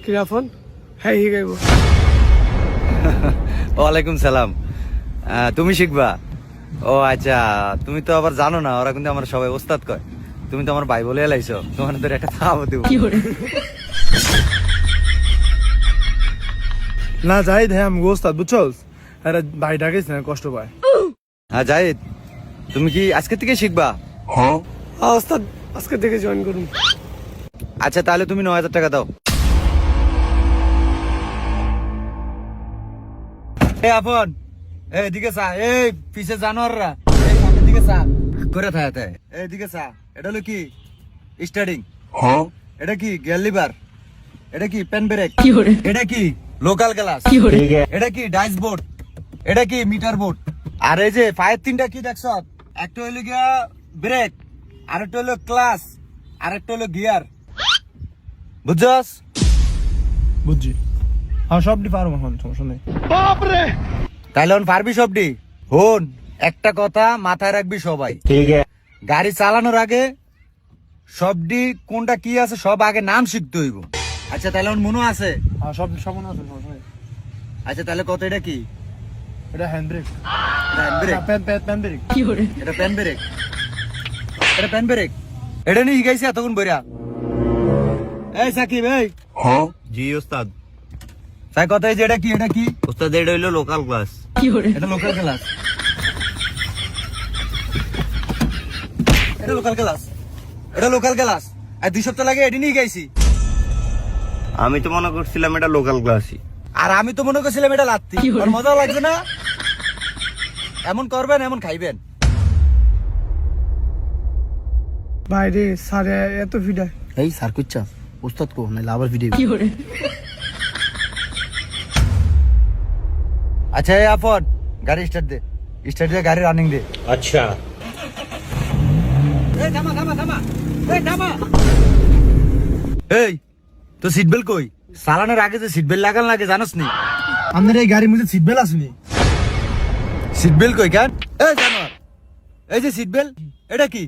কিরাফন হ্যাঁ শিকাইব। ওয়ালাইকুম সালাম। তুমি শিখবা? ও আচ্ছা, তুমি তো আবার জানো না, ওরা কিন্তু আমার সবাই ওস্তাদ কয়। তুমি তো আমার ভাই বলে এলাইছো, তোমার তোর একটা থামো দেবো। না জাহিদ, হ্যাঁ আমি ওস্তাদ বুঝছস, আরে ভাই ডাকিস না, কষ্ট পায়। হ্যাঁ জাহিদ, তুমি কি আজকে থেকে শিখবা? হ্যাঁ ওস্তাদ আজকে থেকে জয়েন করুন। আচ্ছা তাহলে তুমি 9,000 টাকা দাও। এই আপন, এই দিকে চা, এই পিছে জানোয়াররা, এই সামনের দিকে চা করে থাকে। এই দিকে চা, এটা হলো কি স্টার্টিং, হ্যাঁ এটা কি গিয়ার লিভার, এটা কি পেন ব্রেক, এটা কি লোকাল গ্লাস, এটা কি ডাইস বোর্ড, এটা কি মিটার বোর্ড। আর এই যে পায়ের তিনটা কি দেখছ, একটা হলো গিয়া ব্রেক, আরেকটা হলো ক্লাস, আরেকটা হলো গিয়ার। বুঝছস? বুঝছি, হ্যাঁ সবটি পারবো, এখন সমস্যা নেই। তাইলে এখন পারবি সবটি? হন, একটা কথা মাথায় রাখবি সবাই, গাড়ি চালানোর আগে সবটি কোনটা কি আছে সব আগে নাম শিখতে হইব। আচ্ছা তাহলে এখন মনে আছে? হ্যাঁ সব সব মনে আছে, সমস্যা নেই। আচ্ছা তাহলে কত, এটা কি? এটা hand brake, hand brake, pan brake. এটা পেন ব্রেক, এটা পেন ব্রেক। এটা নিয়ে শিখাইছি এতক্ষণ বইরা। এই সাকিব, এই হ্যাঁ জি ওস্তাদ। সাই কথা, এই যে এটা কি, এটা কি? ওস্তাদ এটা হইলো লোকাল ক্লাস। এটা লোকাল ক্লাস, এটা লোকাল ক্লাস, এটা লোকাল ক্লাস। আর 2 সপ্তাহ লাগে এটি নিয়ে গেছি। আমি তো মনে করছিলাম এটা লোকাল ক্লাসই। আর আমি তো মনে করছিলাম এটা লাত্তি। আর মজা লাগছে না? এমন করবেন এমন খাইবেন। বাইরে সারে এত ভিড়ায়। এই স্যার কুচ্চা উস্তাদ কো নাইলে আবার ভিডিও। আচ্ছা এই আপন, গাড়ি স্টার্ট দে, স্টার্ট দিয়ে গাড়ি রানিং দে। আচ্ছা এই থামা থামা থামা, এই থামা। এই তো সিট বেল্ট কই? চালানোর আগে যে সিট বেল্ট লাগান লাগে জানোস নি? আপনার এই গাড়ির মধ্যে সিট বেল্ট আসেনি? সিট বেল্ট কই কেন? এই জানোয়ার, এই যে সিট বেল্ট, এটা কি?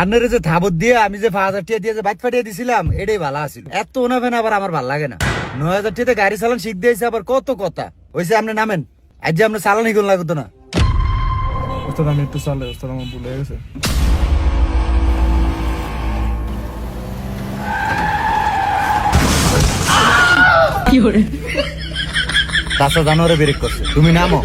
আপনার যে থাবত দিয়ে আমি যে 5,000 টাকা দিয়ে যে বাইক ফাটিয়ে দিছিলাম, এটাই ভালো আছিল। এত ওনাবেন আবার আমার ভালো লাগে না। 9,000 টাকাতে গাড়ি চালান শিখ দিয়েছে, আবার কত কথা হয়েছে। আপনি নামেন, আজ যে আপনার চালান হিগুন লাগতো না। ওস্তাদ আমি একটু চালাই, ওস্তাদ আমার ভুলে গেছে। তাছাড়া জানোয়ারে ব্রেক করছে, তুমি নামো।